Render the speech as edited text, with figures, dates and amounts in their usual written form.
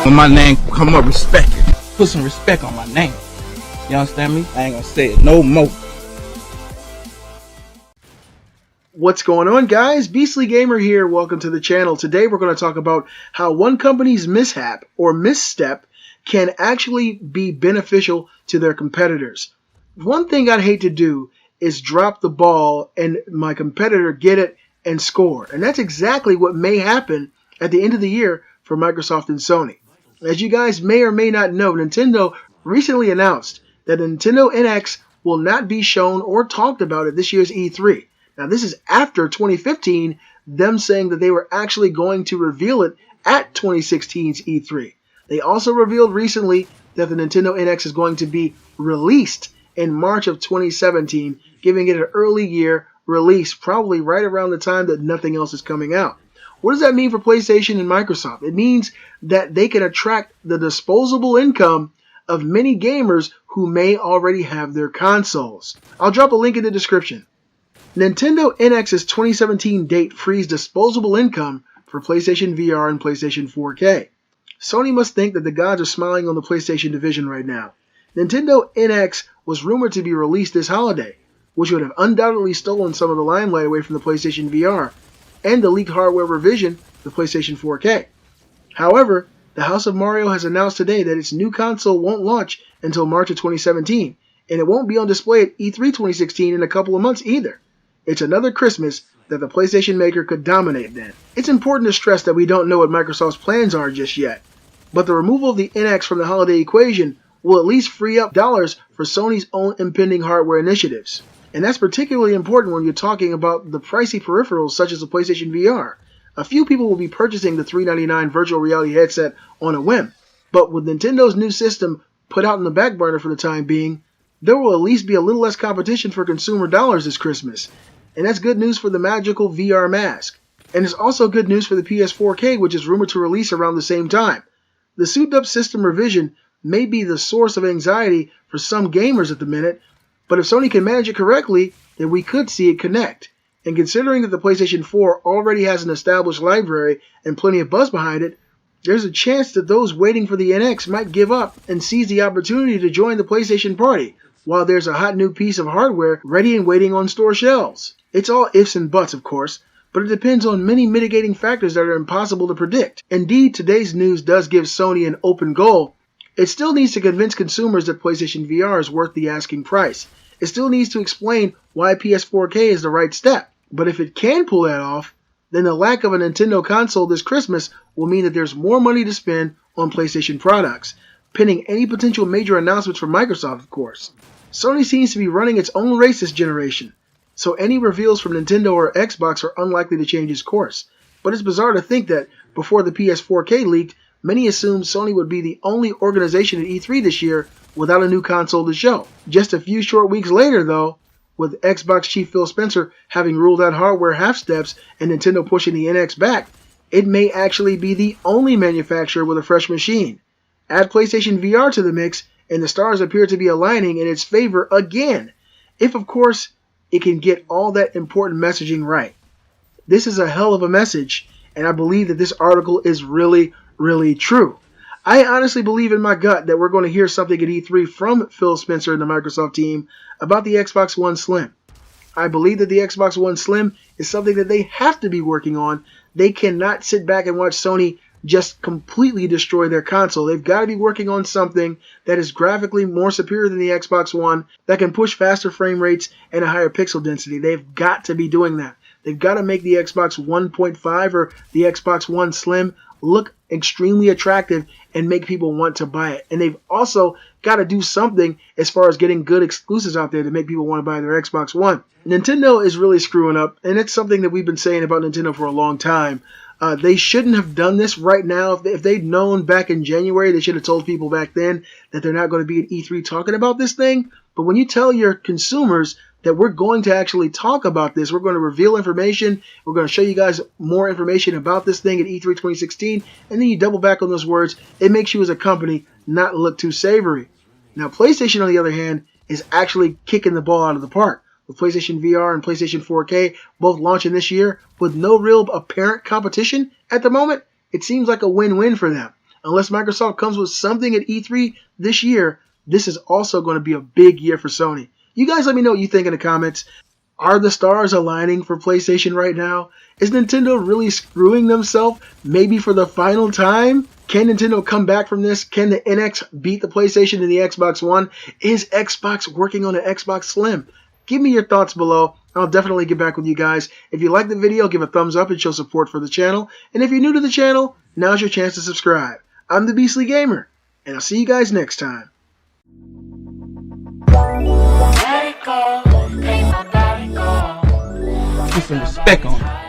When my name come up, respect it. Put some respect on my name. You understand me? I ain't gonna say it no more. What's going on, guys? Beastly Gamer here. Welcome to the channel. Today we're going to talk about how one company's mishap or misstep can actually be beneficial to their competitors. One thing I'd hate to do is drop the ball and my competitor get it and score. And that's exactly what may happen at the end of the year for Microsoft and Sony. As you guys may or may not know, Nintendo recently announced that the Nintendo NX will not be shown or talked about at this year's E3. Now, this is after 2015, them saying that they were actually going to reveal it at 2016's E3. They also revealed recently that the Nintendo NX is going to be released in March of 2017, giving it an early year release, probably right around the time that nothing else is coming out. What does that mean for PlayStation and Microsoft? It means that they can attract the disposable income of many gamers who may already have their consoles. I'll drop a link in the description. Nintendo NX's 2017 date frees disposable income for PlayStation VR and PlayStation 4K. Sony must think that the gods are smiling on the PlayStation division right now. Nintendo NX was rumored to be released this holiday, which would have undoubtedly stolen some of the limelight away from the PlayStation VR and the leaked hardware revision, the PlayStation 4K. However, the House of Mario has announced today that its new console won't launch until March of 2017, and it won't be on display at E3 2016 in a couple of months either. It's another Christmas that the PlayStation maker could dominate then. It's important to stress that we don't know what Microsoft's plans are just yet, but the removal of the NX from the holiday equation will at least free up dollars for Sony's own impending hardware initiatives. And that's particularly important when you're talking about the pricey peripherals such as the PlayStation VR. A few people will be purchasing the $399 virtual reality headset on a whim, but with Nintendo's new system put out in the back burner for the time being, there will at least be a little less competition for consumer dollars this Christmas. And that's good news for the magical VR mask. And it's also good news for the PS4K, which is rumored to release around the same time. The souped-up system revision may be the source of anxiety for some gamers at the minute, but if Sony can manage it correctly, then we could see it connect. And considering that the PlayStation 4 already has an established library and plenty of buzz behind it, there's a chance that those waiting for the NX might give up and seize the opportunity to join the PlayStation party, while there's a hot new piece of hardware ready and waiting on store shelves. It's all ifs and buts, of course, but it depends on many mitigating factors that are impossible to predict. Indeed, today's news does give Sony an open goal. It still needs to convince consumers that PlayStation VR is worth the asking price. It still needs to explain why PS4K is the right step. But if it can pull that off, then the lack of a Nintendo console this Christmas will mean that there's more money to spend on PlayStation products, pending any potential major announcements from Microsoft, of course. Sony seems to be running its own race this generation, so any reveals from Nintendo or Xbox are unlikely to change its course. But it's bizarre to think that before the PS4K leaked, many assumed Sony would be the only organization at E3 this year without a new console to show. Just a few short weeks later, though, with Xbox chief Phil Spencer having ruled out hardware half-steps and Nintendo pushing the NX back, it may actually be the only manufacturer with a fresh machine. Add PlayStation VR to the mix, and the stars appear to be aligning in its favor again, if, of course, it can get all that important messaging right. This is a hell of a message, and I believe that this article is really true. I honestly believe in my gut that we're going to hear something at E3 from Phil Spencer and the Microsoft team about the Xbox One Slim. I believe that the Xbox One Slim is something that they have to be working on. They cannot sit back and watch Sony just completely destroy their console. They've got to be working on something that is graphically more superior than the Xbox One, that can push faster frame rates and a higher pixel density. They've got to be doing that. They've got to make the Xbox 1.5 or the Xbox One Slim look extremely attractive and make people want to buy it. And they've also got to do something as far as getting good exclusives out there to make people want to buy their Xbox One. Nintendo is really screwing up, and it's something that we've been saying about Nintendo for a long time. They shouldn't have done this right now. If they'd known back in January, they should have told people back then that they're not going to be at E3 talking about this thing. But when you tell your consumers that we're going to actually talk about this, we're going to reveal information, we're going to show you guys more information about this thing at E3 2016, and then you double back on those words, it makes you as a company not look too savory. Now, PlayStation, on the other hand, is actually kicking the ball out of the park, with PlayStation VR and PlayStation 4K both launching this year with no real apparent competition at the moment. It seems like a win-win for them. unless Microsoft comes with something at E3 this year, this is also going to be a big year for Sony. You guys let me know what you think in the comments. Are the stars aligning for PlayStation right now? Is Nintendo really screwing themselves maybe for the final time? Can Nintendo come back from this? Can the NX beat the PlayStation and the Xbox One? Is Xbox working on an Xbox Slim? Give me your thoughts below. I'll definitely get back with you guys. If you like the video, give a thumbs up and show support for the channel. And if you're new to the channel, now's your chance to subscribe. I'm the Beastly Gamer, and I'll see you guys next time. Put some respect on it.